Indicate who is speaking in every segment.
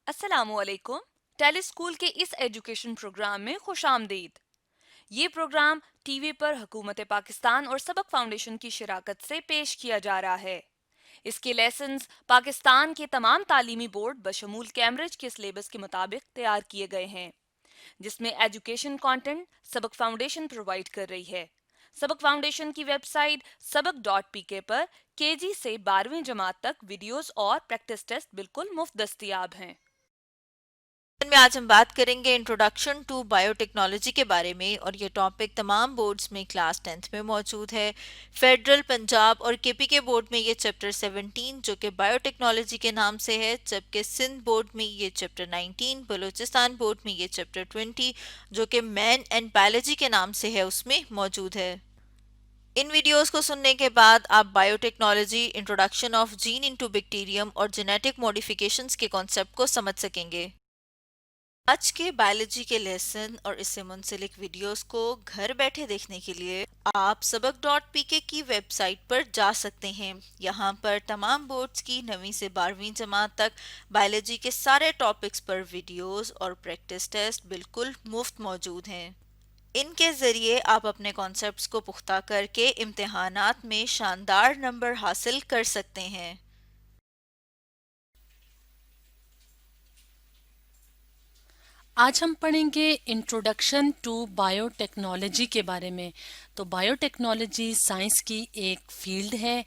Speaker 1: السلام علیکم. ٹیلی اسکول کے اس ایجوکیشن پروگرام میں خوش آمدید. یہ پروگرام ٹی وی پر حکومت پاکستان اور سبق فاؤنڈیشن کی شراکت سے پیش کیا جا رہا ہے. اس کے لیسنز پاکستان کے تمام تعلیمی بورڈ بشمول کیمبرج کے سلیبس کے مطابق تیار کیے گئے ہیں، جس میں ایجوکیشن کانٹینٹ سبق فاؤنڈیشن پرووائڈ کر رہی ہے. سبق فاؤنڈیشن کی ویب سائٹ sabak.pk پر KG سے 12ویں جماعت تک ویڈیوز اور پریکٹس ٹیسٹ بالکل مفت دستیاب ہیں.
Speaker 2: میں آج ہم بات کریں گے انٹروڈکشن ٹو بائیو ٹیکنالوجی کے بارے میں، اور یہ ٹاپک تمام بورڈز میں کلاس 10th میں موجود ہے. فیڈرل، پنجاب اور KP کے بورڈ میں یہ چیپٹر 17 جو کہ بائیو ٹیکنالوجی کے نام سے ہے، جبکہ سندھ بورڈ میں یہ چیپٹر 19، بلوچستان بورڈ میں یہ چیپٹر 20 جو کہ مین اینڈ بایولوجی کے نام سے ہے اس میں موجود ہے. ان ویڈیوز کو سننے کے بعد آپ biotechnology, introduction of gene into bacterium اور جینیٹک موڈیفیکیشنز کے کانسیپٹ کو سمجھ سکیں گے. آج کے بایولوجی کے لیسن اور اس سے منسلک ویڈیوز کو گھر بیٹھے دیکھنے کے لیے آپ sabak.pk کی ویب سائٹ پر جا سکتے ہیں. یہاں پر تمام بورڈز کی 9ویں سے 12ویں جماعت تک بایولوجی کے سارے ٹاپکس پر ویڈیوز اور پریکٹس ٹیسٹ بالکل مفت موجود ہیں. ان کے ذریعے آپ اپنے کانسیپٹس کو پختہ کر کے امتحانات میں شاندار نمبر حاصل کر سکتے ہیں.
Speaker 3: آج ہم پڑھیں گے انٹروڈکشن ٹو بائیو ٹیکنالوجی کے بارے میں. تو بائیو ٹیکنالوجی سائنس کی ایک فیلڈ ہے.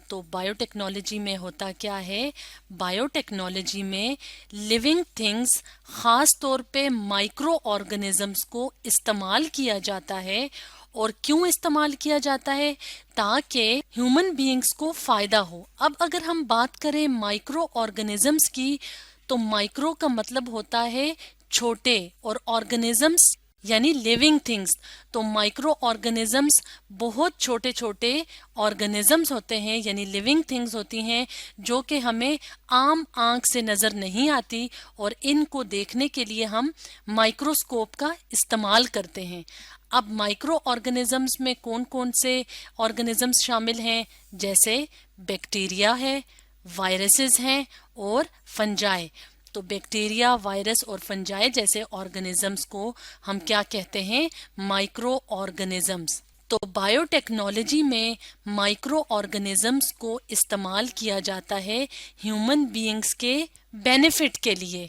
Speaker 3: تو بائیو ٹیکنالوجی میں ہوتا کیا ہے؟ بائیو ٹیکنالوجی میں لیونگ تھنگس، خاص طور پہ مائکرو آرگنزمس کو استعمال کیا جاتا ہے. اور کیوں استعمال کیا جاتا ہے؟ تاکہ ہیومن بینگز کو فائدہ ہو. اب اگر ہم بات کریں مائکرو آرگنزمس کی، تو مائکرو کا مطلب ہوتا ہے چھوٹے، اور آرگنزمس یعنی لیونگ تھنگس. تو مائکرو آرگنزمس بہت چھوٹے چھوٹے آرگنزمس ہوتے ہیں، یعنی لیونگ تھنگس ہوتی ہیں جو کہ ہمیں عام آنکھ سے نظر نہیں آتی، اور ان کو دیکھنے کے لیے ہم مائکروسکوپ کا استعمال کرتے ہیں. اب مائکرو آرگنزمس میں کون کون سے آرگنزمس شامل ہیں؟ جیسے بیکٹیریا ہے، وائرسز ہیں اور فنجائے. تو بیکٹیریا، وائرس اور فنجائے جیسے آرگنزمس کو ہم کیا کہتے ہیں؟ Micro organisms. تو بائیو ٹیکنالوجی میں مائکرو آرگنزمس کو استعمال کیا جاتا ہے ہیومن بینگز کے بینیفٹ کے لیے.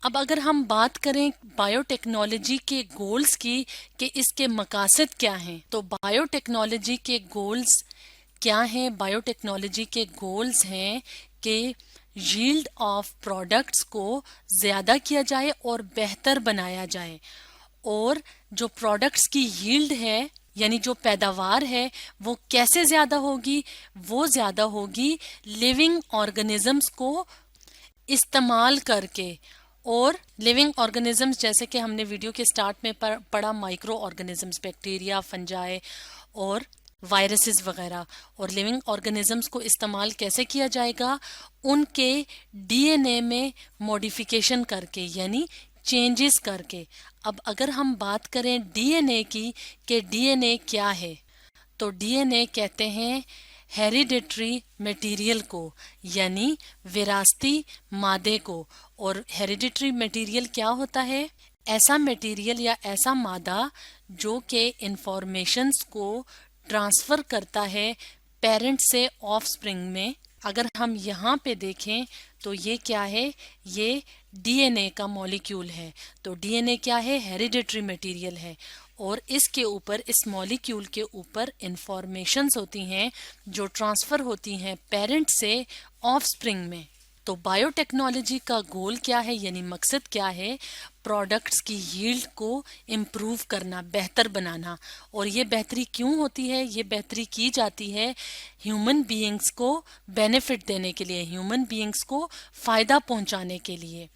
Speaker 3: اب اگر ہم بات کریں بائیو ٹیکنالوجی کے گولز کی کہ اس کے مقاصد کیا ہیں، تو بائیو ٹیکنالوجی کے گولز کیا ہیں؟ بائیو ٹیکنالوجی کے گولز ہیں کہ ییلڈ آف پروڈکٹس کو زیادہ کیا جائے اور بہتر بنایا جائے، اور جو پروڈکٹس کی ییلڈ ہے یعنی جو پیداوار ہے وہ کیسے زیادہ ہوگی؟ وہ زیادہ ہوگی لیونگ آرگنزمس کو استعمال کر کے. اور لیونگ آرگنزمس جیسے کہ ہم نے ویڈیو کے سٹارٹ میں پڑھا، مائکرو آرگنزمس بیکٹیریا، فنجائے اور وائرسز وغیرہ. اور لیونگ آرگنزمس کو استعمال کیسے کیا جائے گا؟ ان کے DNA میں موڈیفیکیشن کر کے، یعنی چینجز کر کے. اب اگر ہم بات کریں DNA کی کہ DNA کیا ہے، تو DNA کہتے ہیں ہیریڈیٹری میٹیریل کو، یعنی وراثتی مادے کو. اور ہیریڈیٹری میٹیریل کیا ہوتا ہے؟ ایسا میٹیریل یا ایسا مادہ جو کہ انفارمیشنز کو ٹرانسفر کرتا ہے پیرنٹ سے آف سپرنگ میں. اگر ہم یہاں پہ دیکھیں تو یہ کیا ہے؟ یہ DNA کا مولیکیول ہے. تو DNA کیا ہے؟ ہیریڈیٹری میٹیریل ہے، اور اس کے اوپر، اس مولیکیول کے اوپر انفارمیشنز ہوتی ہیں جو ٹرانسفر ہوتی ہیں پیرنٹ سے آف سپرنگ میں. تو بائیو ٹیکنالوجی کا گول کیا ہے، یعنی مقصد کیا ہے؟ پروڈکٹس کی ییلڈ کو امپروو کرنا، بہتر بنانا. اور یہ بہتری کیوں ہوتی ہے؟ یہ بہتری کی جاتی ہے ہیومن بینگز کو بینیفٹ دینے کے لیے، ہیومن بینگز کو فائدہ پہنچانے کے لیے.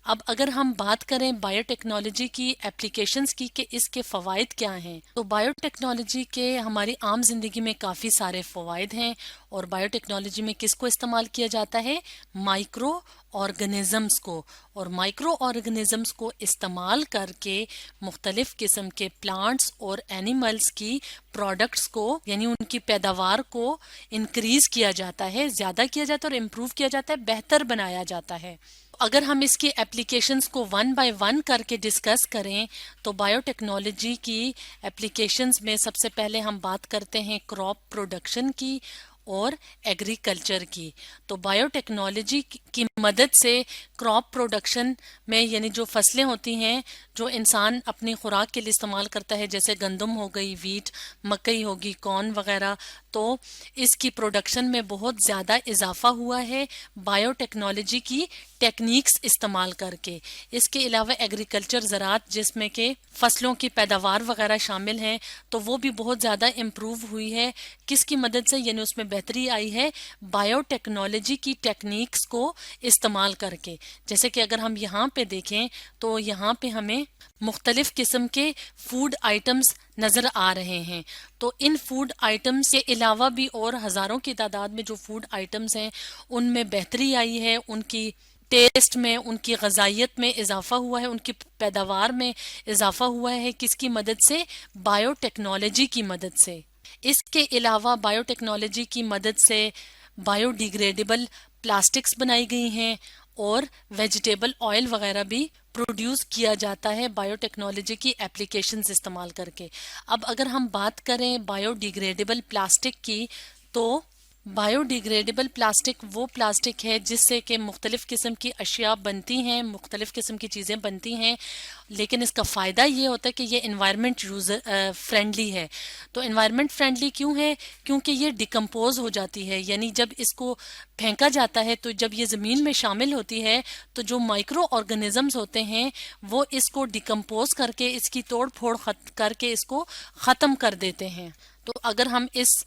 Speaker 3: اب اگر ہم بات کریں بائیو ٹیکنالوجی کی اپلیکیشنز کی کہ اس کے فوائد کیا ہیں، تو بائیو ٹیکنالوجی کے ہماری عام زندگی میں کافی سارے فوائد ہیں. اور بائیو ٹیکنالوجی میں کس کو استعمال کیا جاتا ہے؟ مائکرو آرگنزمس کو. اور مائکرو آرگنزمس کو استعمال کر کے مختلف قسم کے پلانٹس اور اینیملز کی پروڈکٹس کو، یعنی ان کی پیداوار کو انکریز کیا جاتا ہے، زیادہ کیا جاتا ہے اور امپروو کیا جاتا ہے، بہتر بنایا جاتا ہے. اگر ہم اس کی اپلیکیشنز کو ون بائی ون کر کے ڈسکس کریں تو بایو ٹیکنالوجی کی اپلیکیشنز میں سب سے پہلے ہم بات کرتے ہیں کراپ پروڈکشن کی اور ایگریکلچر کی. تو بایو ٹیکنالوجی کی مدد سے کراپ پروڈکشن میں یعنی جو فصلیں ہوتی ہیں جو انسان اپنی خوراک کے لیے استعمال کرتا ہے جیسے گندم ہو گئی، ویٹ، مکئی ہوگی، کارن وغیرہ، تو اس کی پروڈکشن میں بہت زیادہ اضافہ ہوا ہے بایو ٹیکنالوجی کی ٹیکنیکس استعمال کر کے. اس کے علاوہ ایگریکلچر زراعت جس میں کہ فصلوں کی پیداوار وغیرہ شامل ہیں تو وہ بھی بہت زیادہ امپروو ہوئی ہے. کس کی مدد سے؟ یعنی اس میں بہتری آئی ہے بایو ٹیکنالوجی کی ٹیکنیکس کو استعمال کر کے. جیسے کہ اگر ہم یہاں پہ دیکھیں تو یہاں پہ ہمیں مختلف قسم کے فوڈ آئٹمز نظر آ رہے ہیں. تو ان فوڈ آئٹمز کے علاوہ بھی اور ہزاروں کی تعداد میں جو فوڈ آئٹمز ہیں ان میں بہتری آئی ہے، ان کی ٹیسٹ میں، ان کی غذائیت میں اضافہ ہوا ہے، ان کی پیداوار میں اضافہ ہوا ہے. کس کی مدد سے؟ بایو ٹیکنالوجی کی مدد سے. اس کے علاوہ بایو ٹیکنالوجی کی مدد سے بایو ڈیگریڈیبل پلاسٹکس بنائی گئی ہیں اور ویجیٹیبل آئل وغیرہ بھی پروڈیوس کیا جاتا ہے بایو ٹیکنالوجی کی اپلیکیشنز استعمال کر کے. اب اگر ہم بات کریں بایو ڈیگریڈیبل پلاسٹک کی تو بایو ڈیگریڈیبل پلاسٹک وہ پلاسٹک ہے جس سے کہ مختلف قسم کی اشیاء بنتی ہیں، مختلف قسم کی چیزیں بنتی ہیں، لیکن اس کا فائدہ یہ ہوتا ہے کہ یہ انوائرمنٹ یوزر فرینڈلی ہے. تو انوائرمنٹ فرینڈلی کیوں ہے؟ کیونکہ یہ ڈیکمپوز ہو جاتی ہے، یعنی جب اس کو پھینکا جاتا ہے تو جب یہ زمین میں شامل ہوتی ہے تو جو مائکرو آرگنزمز ہوتے ہیں وہ اس کو ڈیکمپوز کر کے اس کی توڑ پھوڑ کر کے اس کو ختم کر دیتے ہیں. تو اگر ہم اس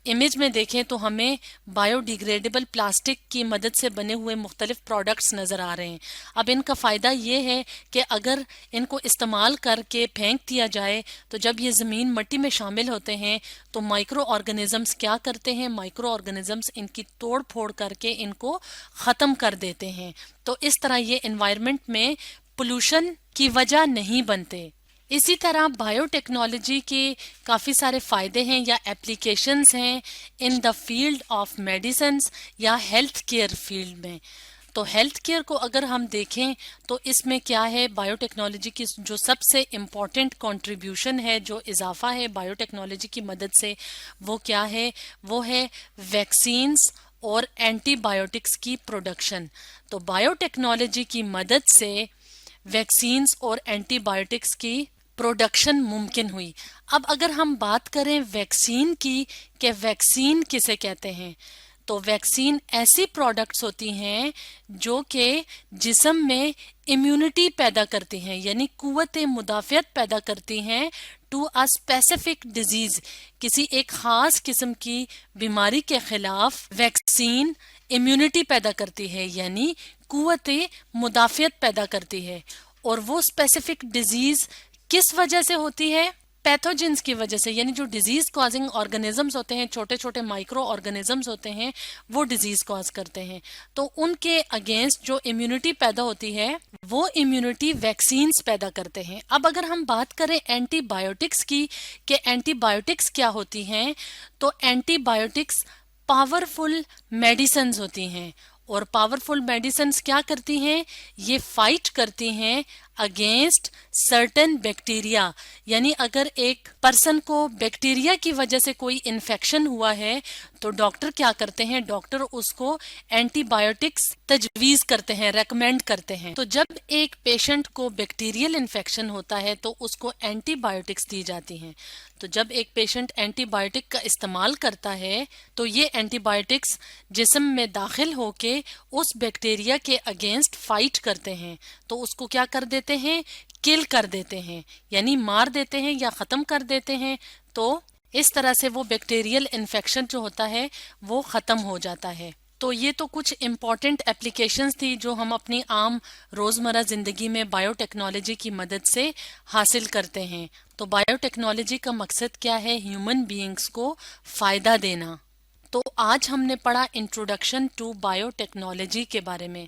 Speaker 3: امیج میں دیکھیں تو ہمیں بایو ڈیگریڈیبل پلاسٹک کی مدد سے بنے ہوئے مختلف پروڈکٹس نظر آ رہے ہیں. اب ان کا فائدہ یہ ہے کہ اگر ان کو استعمال کر کے پھینک دیا جائے تو جب یہ زمین مٹی میں شامل ہوتے ہیں تو مائکرو آرگنزمز کیا کرتے ہیں؟ مائکرو آرگنزمز ان کی توڑ پھوڑ کر کے ان کو ختم کر دیتے ہیں. تو اس طرح یہ انوائرمنٹ میں پولوشن کی وجہ نہیں بنتے. اسی طرح بایو ٹیکنالوجی کے کافی سارے فائدے ہیں یا اپلیکیشنز ہیں ان دا فیلڈ آف میڈیسنز یا ہیلتھ کیئر فیلڈ میں. تو ہیلتھ کیئر کو اگر ہم دیکھیں تو اس میں کیا ہے؟ بایو ٹیکنالوجی کی جو سب سے امپورٹنٹ کنٹریبیوشن ہے، جو اضافہ ہے بایو ٹیکنالوجی کی مدد سے، وہ کیا ہے؟ وہ ہے ویکسینز اور اینٹی بایوٹکس کی پروڈکشن. تو بایو ٹیکنالوجی کی مدد سے ویکسینز اور اینٹی بایوٹکس کی پروڈکشن ممکن ہوئی. اب اگر ہم بات کریں ویکسین کی کہ ویکسین کسے کہتے ہیں تو ویکسین ایسی پروڈکٹس ہوتی ہیں جو کہ جسم میں امیونٹی پیدا کرتی ہیں، یعنی قوت مدافعت پیدا کرتی ہیں ٹو اے اسپیسیفک ڈیزیز. کسی ایک خاص قسم کی بیماری کے خلاف ویکسین امیونٹی پیدا کرتی ہے، یعنی قوت مدافعت پیدا کرتی ہے. اور وہ اسپیسیفک ڈیزیز کس وجہ سے ہوتی ہے؟ پیتھوجنز کی وجہ سے، یعنی جو ڈیزیز کازنگ آرگنزمز ہوتے ہیں، چھوٹے چھوٹے مائکرو آرگنزمز ہوتے ہیں، وہ ڈیزیز کاز کرتے ہیں. تو ان کے اگینسٹ جو امیونٹی پیدا ہوتی ہے وہ امیونٹی ویکسینز پیدا کرتے ہیں. اب اگر ہم بات کریں اینٹی بایوٹکس کی کہ اینٹی بایوٹکس کیا ہوتی ہیں تو اینٹی بایوٹکس پاورفل میڈیسنز ہوتی ہیں. اور پاورفل میڈیسنز کیا کرتی ہیں؟ یہ فائٹ کرتی ہیں اگینسٹ سرٹن بیکٹیریا. یعنی اگر ایک پرسن کو بیکٹیریا کی وجہ سے کوئی انفیکشن ہوا ہے تو ڈاکٹر کیا کرتے ہیں؟ ڈاکٹر اس کو اینٹی بایوٹکس تجویز کرتے ہیں، ریکمینڈ کرتے ہیں. تو جب ایک پیشنٹ کو بیکٹیریل انفیکشن ہوتا ہے تو اس کو اینٹی بایوٹکس دی جاتی ہیں. تو جب ایک پیشنٹ اینٹی بایوٹک کا استعمال کرتا ہے تو یہ اینٹی بایوٹکس جسم میں داخل ہو کے اس بیکٹیریا کے اگینسٹ فائٹ کرتے ہیں. تو اس کو کیا کر دیتے ہیں؟ کل کر دیتے ہیں، یعنی مار دیتے ہیں یا ختم کر دیتے ہیں. تو اس طرح سے وہ بیکٹیریل انفیکشن جو ہوتا ہے وہ ختم ہو جاتا ہے. تو یہ تو کچھ امپورٹنٹ اپلیکیشنز تھی جو ہم اپنی عام روزمرہ زندگی میں بایو ٹیکنالوجی کی مدد سے حاصل کرتے ہیں. تو بایو ٹیکنالوجی کا مقصد کیا ہے؟ ہیومن بینگز کو فائدہ دینا. تو آج ہم نے پڑھا انٹروڈکشن ٹو بایو ٹیکنالوجی کے بارے میں.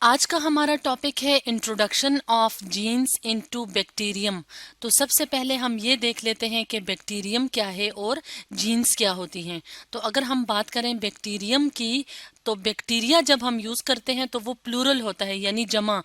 Speaker 3: आज का हमारा टॉपिक है introduction of genes into bacterium. तो सबसे पहले हम ये देख लेते हैं कि बैक्टीरियम क्या है और जीन्स क्या होती हैं। तो अगर हम बात करें बैक्टीरियम की, तो बैक्टीरिया जब हम यूज करते हैं तो वो प्लूरल होता है, यानी जमा,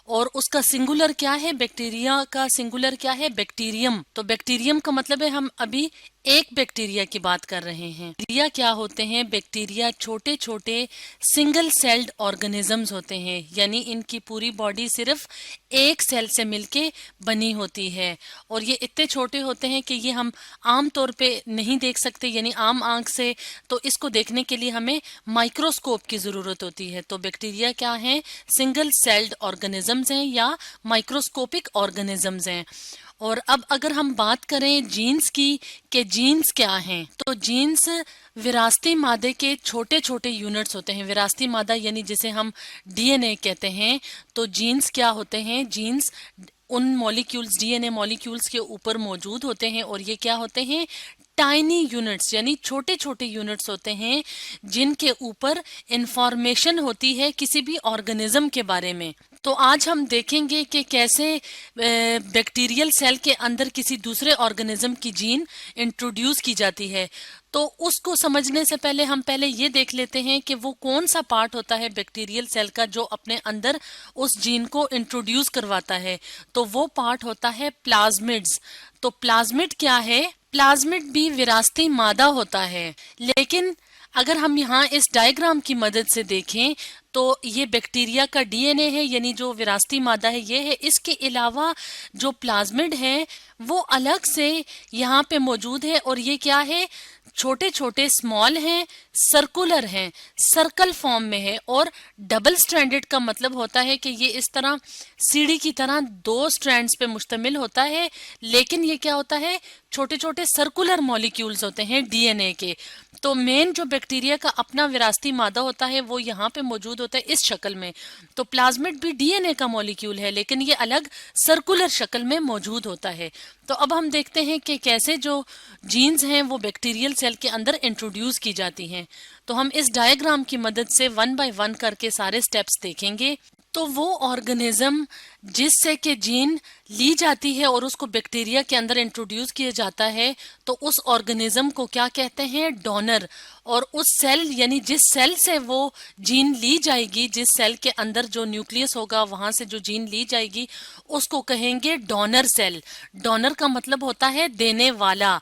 Speaker 3: और उसका सिंगुलर क्या है, बैक्टीरिया का सिंगुलर क्या है, बैक्टीरियम। तो बैक्टीरियम का मतलब है हम अभी एक बैक्टीरिया की बात कर रहे हैं। बैक्टीरिया क्या होते हैं? बैक्टीरिया छोटे छोटे सिंगल सेल्ड ऑर्गेनिजम्स होते हैं, यानी इनकी पूरी बॉडी सिर्फ एक सेल से मिलके बनी होती है, और ये इतने छोटे होते हैं कि ये हम आम तौर पे नहीं देख सकते, यानी आम आंख से। तो इसको देखने के लिए हमें माइक्रोस्कोप की जरूरत होती है। तो बैक्टीरिया क्या है? सिंगल सेल्ड ऑर्गेनिजम्स हैं या माइक्रोस्कोपिक ऑर्गेनिजम्स हैं। और अब अगर हम बात करें जीन्स की, कि जीन्स क्या हैं, तो जीन्स विरासती मादे के छोटे छोटे यूनिट्स होते हैं। विरासती मादा यानी जिसे हम डीएनए कहते हैं। तो जीन्स क्या होते हैं? जीन्स उन मॉलिक्यूल्स, डीएनए मॉलिक्यूल्स के ऊपर मौजूद होते हैं, और ये क्या होते हैं? टाइनी यूनिट्स, यानी छोटे छोटे यूनिट्स होते हैं जिनके ऊपर इंफॉर्मेशन होती है किसी भी ऑर्गेनिज्म के बारे में। तो आज हम देखेंगे कि कैसे बैक्टीरियल सेल के अंदर किसी दूसरे ऑर्गेनिज्म की जीन इंट्रोड्यूस की जाती है। तो उसको समझने से पहले हम पहले ये देख लेते हैं कि वो कौन सा पार्ट होता है बैक्टीरियल सेल का जो अपने अंदर उस जीन को इंट्रोड्यूस करवाता है। तो वो पार्ट होता है प्लाज्मिड्स। तो प्लाज्मिड क्या है? प्लाज्मिड भी विरासती मादा होता है, लेकिन अगर हम यहाँ इस डायग्राम की मदद से देखें तो ये बैक्टीरिया का डीएनए है, यानी जो विरासती मादा है ये है। इसके अलावा जो प्लाज्मिड है वो अलग से यहाँ पे मौजूद है, और ये क्या है? छोटे छोटे स्मॉल हैं, सर्कुलर हैं, सर्कल फॉर्म में है, और डबल स्ट्रैंडेड का मतलब होता है कि ये इस तरह सीढ़ी की तरह दो स्ट्रैंड्स पे मुश्तमिल होता है, लेकिन ये क्या होता है? छोटे छोटे सर्कुलर मॉलिक्यूल्स होते हैं डीएनए के। तो मेन जो बैक्टीरिया का अपना विरासती मादा होता है वो यहाँ पे मौजूद होता है इस शक्ल में। तो प्लाज्मिड भी डीएनए का मॉलिक्यूल है, लेकिन ये अलग सर्कुलर शक्ल में मौजूद होता है। तो अब हम देखते हैं कि कैसे जो जीन्स हैं वो बैक्टीरियल सेल के अंदर इंट्रोड्यूस की जाती हैं। तो हम इस डायग्राम की मदद से वन बाय वन करके सारे स्टेप्स देखेंगे। तो वो ऑर्गेनिज्म जिससे कि जीन ली जाती है और उसको बैक्टीरिया के अंदर इंट्रोड्यूस किया जाता है, तो उस ऑर्गेनिज्म को क्या कहते हैं? डोनर। और उस सेल, यानी जिस सेल से वो जीन ली जाएगी, जिस सेल के अंदर जो न्यूक्लियस होगा वहां से जो जीन ली जाएगी, उसको कहेंगे डोनर सेल। डोनर का मतलब होता है देने वाला।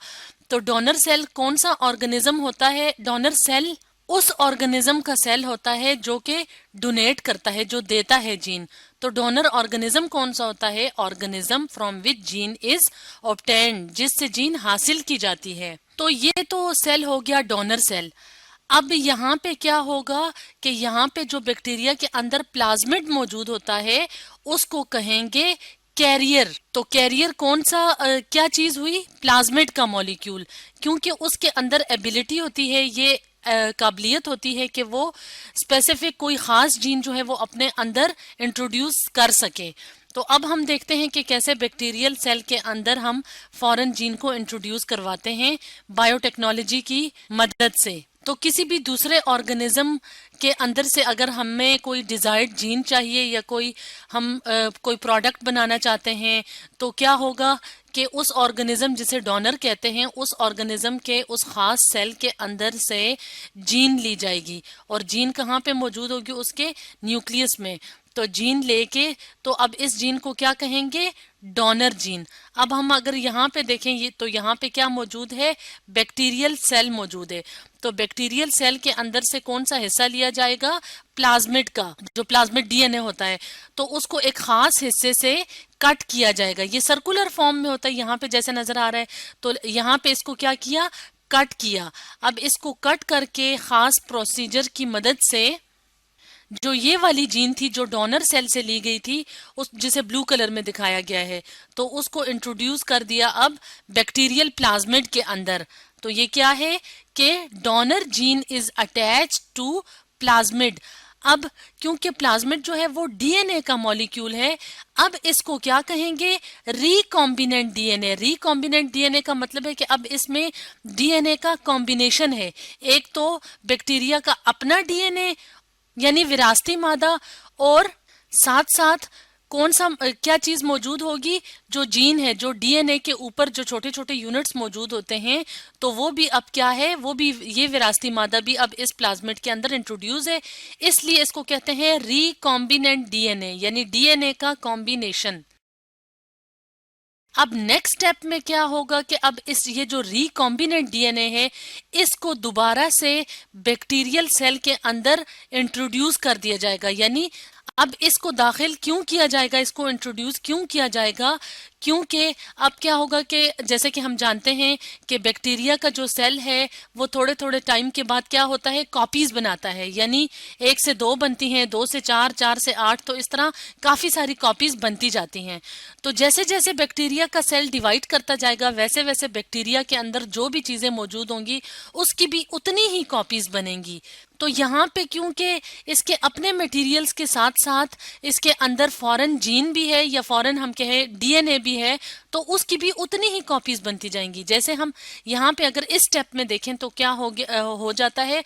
Speaker 3: तो डोनर सेल कौन सा ऑर्गेनिज्म होता है? डोनर सेल उस ऑर्गेनिज्म का सेल होता है जो कि डोनेट करता है, जो देता है जीन। तो डोनर ऑर्गेनिज्म कौन सा होता है? Organism from which gene is obtained, जिससे जीन हासिल की जाती है। तो ये तो सेल हो गया डोनर सेल। अब यहाँ पे क्या होगा कि यहाँ पे जो बैक्टीरिया के अंदर प्लाज्मिड मौजूद होता है उसको कहेंगे कैरियर। तो कैरियर कौन सा क्या चीज हुई? प्लाज्मिड का मॉलिक्यूल, क्योंकि उसके अंदर एबिलिटी होती है, ये काबिलियत होती है कि वो स्पेसिफिक कोई खास जीन जो है वो अपने अंदर इंट्रोड्यूस कर सके। तो अब हम देखते हैं कि कैसे बैक्टीरियल सेल के अंदर हम फॉरेन जीन को इंट्रोड्यूस करवाते हैं बायोटेक्नोलॉजी की मदद से। तो किसी भी दूसरे ऑर्गेनिज्म के अंदर से अगर हमें कोई डिजायर्ड जीन चाहिए या हम कोई प्रोडक्ट बनाना चाहते हैं, तो क्या होगा कि उस ऑर्गेनिज्म जिसे डोनर कहते हैं, उस ऑर्गेनिज्म के उस खास सेल के अंदर से जीन ली जाएगी, और जीन कहाँ पे मौजूद होगी? उसके न्यूक्लियस में। तो जीन लेके, तो अब इस जीन को क्या कहेंगे? Donor gene. अब हम अगर यहाँ पे देखें ये, तो यहाँ पे क्या मौजूद है? बैक्टीरियल सेल मौजूद है। तो बैक्टीरियल सेल के अंदर से कौन सा हिस्सा लिया जाएगा? प्लाज्मिड का, जो प्लाज्मिड डीएनए होता है। तो उसको एक खास हिस्से से कट किया जाएगा। ये सर्कुलर फॉर्म में होता है, यहाँ पे जैसे नजर आ रहा है। तो यहाँ पे इसको क्या किया? कट किया। अब इसको कट करके खास प्रोसीजर की मदद से जो ये वाली जीन थी जो डोनर सेल से ली गई थी, उस जिसे ब्लू कलर में दिखाया गया है, तो उसको इंट्रोड्यूस कर दिया अब बैक्टीरियल प्लाज्मिड के अंदर। तो ये क्या है कि donor gene is attach to plasmid. अब क्योंकि प्लाज्मिड जो है वो डीएनए का मॉलिक्यूल है, अब इसको क्या कहेंगे? Recombinant DNA. रिकॉम्बिनेंट डीएनए का मतलब है कि अब इसमें डीएनए का कॉम्बिनेशन है। एक तो बैक्टीरिया का अपना डीएनए यानी विरासती मादा और साथ साथ कौन सा क्या चीज मौजूद होगी, जो जीन है, जो डीएनए के ऊपर जो छोटे छोटे यूनिट्स मौजूद होते हैं, तो वो भी अब क्या है, वो भी ये विरासती मादा भी अब इस प्लाज्मिड के अंदर इंट्रोड्यूस है। इसलिए इसको कहते हैं रिकॉम्बिनेंट डीएनए, यानी डीएनए का कॉम्बिनेशन। अब नेक्स्ट स्टेप में क्या होगा कि अब इस ये जो रिकॉम्बिनेंट डीएनए है, इसको दोबारा से बैक्टीरियल सेल के अंदर इंट्रोड्यूस कर दिया जाएगा। यानी अब इसको दाखिल क्यों किया जाएगा, इसको इंट्रोड्यूस क्यों किया जाएगा, क्योंकि अब क्या होगा कि जैसे कि हम जानते हैं कि बैक्टीरिया का जो सेल है वो थोड़े थोड़े टाइम के बाद क्या होता है, कॉपीज बनाता है। यानी 1 से 2 बनती हैं, 2 से 4, 4 से 8, तो इस तरह काफी सारी कॉपीज बनती जाती हैं। तो जैसे जैसे बैक्टीरिया का सेल डिवाइड करता जाएगा, वैसे वैसे बैक्टीरिया के अंदर जो भी चीजें मौजूद होंगी उसकी भी उतनी ही कॉपीज बनेंगी। तो यहाँ पे क्योंकि इसके अपने मटेरियल्स के साथ साथ इसके अंदर फॉरेन जीन भी है या फॉरेन हम कहें डीएनए भी है, तो उसकी भी उतनी ही कॉपीज बनती जाएंगी। जैसे हम यहाँ पे अगर इस स्टेप में देखें तो क्या हो जाता है,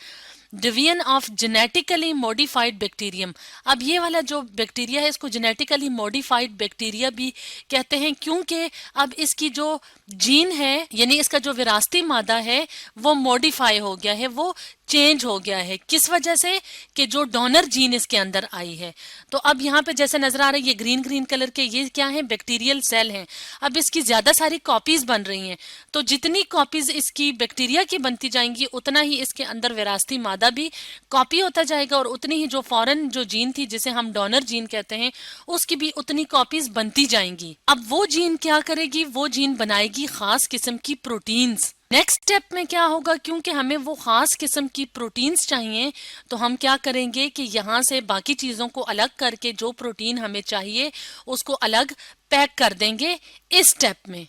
Speaker 3: division of genetically modified bacterium. अब ये वाला जो बैक्टीरिया है इसको जेनेटिकली मॉडिफाइड बैक्टीरिया भी कहते हैं, क्योंकि अब इसकी जो जीन है यानी इसका जो विरासती मादा है वो मॉडिफाई हो गया है, वो चेंज हो गया है। किस वजह से, कि जो डोनर जीन इसके अंदर आई है। तो अब यहाँ पे जैसे नजर आ रहा है ये ग्रीन ग्रीन कलर के, ये क्या है, बैक्टीरियल सेल हैं। अब इसकी ज्यादा सारी कॉपीज बन रही हैं, तो जितनी कॉपीज इसकी बैक्टीरिया की बनती जाएंगी उतना ही इसके अंदर विरासती मादा भी कॉपी होता जाएगा, और उतनी ही जो फॉरेन जो जीन थी जिसे हम डोनर जीन कहते हैं उसकी भी उतनी कॉपीज बनती जाएंगी। अब वो जीन क्या करेगी, वो जीन बनाएगी खास किस्म की प्रोटीन्स। नेक्स्ट स्टेप में क्या होगा, क्योंकि हमें वो खास किस्म की प्रोटीन्स चाहिए, तो हम क्या करेंगे कि यहाँ से बाकी चीजों को अलग करके जो प्रोटीन हमें चाहिए उसको अलग पैक कर देंगे इस स्टेप में।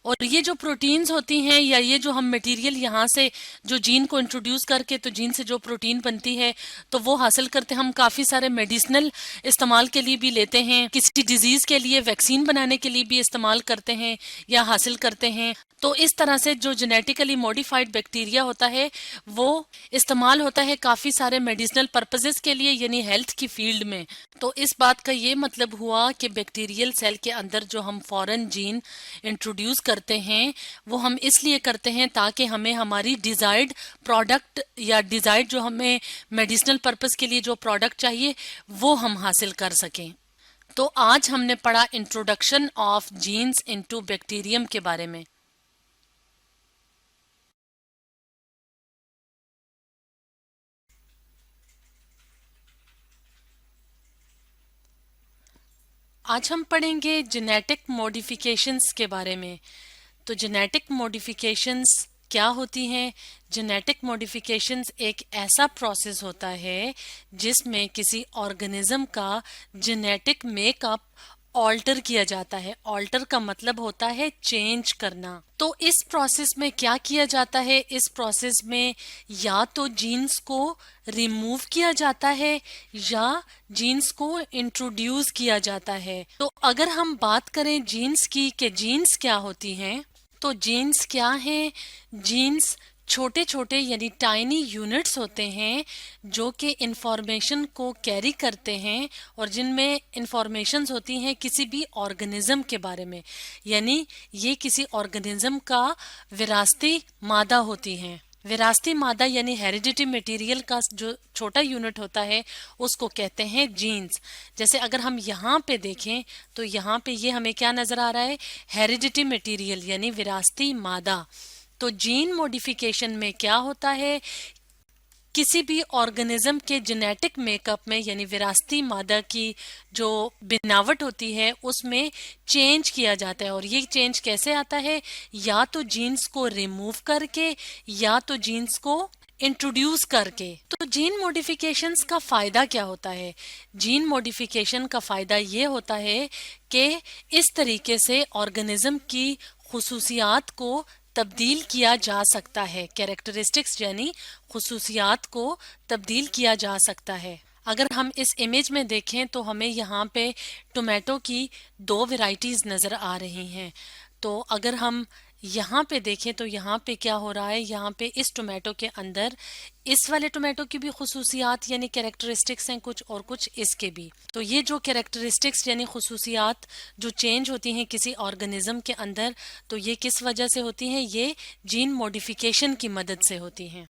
Speaker 3: और ये जो प्रोटीन्स होती हैं या ये जो हम मटेरियल यहाँ से जो जीन को इंट्रोड्यूस करके तो जीन से जो प्रोटीन बनती है तो वो हासिल करते हम काफ़ी सारे मेडिसिनल इस्तेमाल के लिए भी लेते हैं, किसी डिजीज़ के लिए वैक्सीन बनाने के लिए भी इस्तेमाल करते हैं या हासिल करते हैं। तो इस तरह से जो जेनेटिकली मॉडिफाइड बैक्टीरिया होता है वो इस्तेमाल होता है काफ़ी सारे मेडिसिनल पर्पसेस के लिए, यानी हेल्थ की फील्ड में। तो इस बात का ये मतलब हुआ कि बैक्टीरियल सेल के अंदर जो हम फॉरेन जीन इंट्रोड्यूस करते हैं वो हम इसलिए करते हैं ताकि हमें हमारी डिजायर्ड प्रोडक्ट या डिजायर्ड जो हमें मेडिसिनल पर्पस के लिए जो प्रोडक्ट चाहिए वो हम हासिल कर सकें। तो आज हमने पढ़ा introduction of genes into bacterium के बारे में। आज हम पढ़ेंगे जेनेटिक मॉडिफिकेशंस के बारे में। तो जेनेटिक मॉडिफिकेशंस क्या होती हैं? जेनेटिक मॉडिफिकेशंस एक ऐसा प्रोसेस होता है जिसमें किसी ऑर्गेनिज्म का जेनेटिक मेकअप ऑल्टर किया जाता है। ऑल्टर का मतलब होता है चेंज करना। तो इस प्रोसेस में क्या किया जाता है? इस प्रोसेस में या तो जीन्स को रिमूव किया जाता है या जीन्स को इंट्रोड्यूस किया जाता है। तो अगर हम बात करें जीन्स की कि जीन्स क्या होती हैं, तो जीन्स क्या हैं? जीन्स छोटे छोटे यानी टाइनी यूनिट्स होते हैं जो कि इंफॉर्मेशन को कैरी करते हैं और जिनमें इंफॉर्मेशंस होती हैं किसी भी ऑर्गेनिज्म के बारे में। यानी ये किसी ऑर्गेनिज्म का विरासती मादा होती हैं। विरासती मादा यानी हेरिडिटी मटेरियल का जो छोटा यूनिट होता है उसको कहते हैं जीन्स। जैसे अगर हम यहाँ पे देखें तो यहाँ पे ये हमें क्या नजर आ रहा है? हेरिडिटी मटेरियल यानी विरासती मादा। तो जीन मॉडिफिकेशन में क्या होता है? किसी भी ऑर्गेनिज्म के जेनेटिक मेकअप में यानी विरासती मादा की जो बनावट होती है उसमें चेंज किया जाता है। और ये चेंज कैसे आता है? या तो जीन्स को रिमूव करके या तो जीन्स को इंट्रोड्यूस करके। तो जीन मॉडिफिकेशंस का फायदा क्या होता है? जीन मॉडिफिकेशन का फायदा ये होता है कि इस तरीके से ऑर्गेनिज्म की खुसूसियात को तब्दील किया जा सकता है। कैरेक्टरिस्टिक्स यानी खुसूसियात को तब्दील किया जा सकता है। अगर हम इस इमेज में देखें तो हमें यहाँ पे टोमेटो की 2 वैरायटीज नजर आ रही हैं। तो अगर हम یہاں پہ دیکھیں تو یہاں پہ کیا ہو رہا ہے، یہاں پہ اس ٹومیٹو کے اندر اس والے ٹومیٹو کی بھی خصوصیات یعنی کیریکٹرسٹکس ہیں کچھ، اور کچھ اس کے بھی. تو یہ جو کیریکٹرسٹکس یعنی خصوصیات جو چینج ہوتی ہیں کسی آرگنزم کے اندر، تو یہ کس وجہ سے ہوتی ہیں؟ یہ جین موڈیفیکیشن کی مدد سے ہوتی ہیں.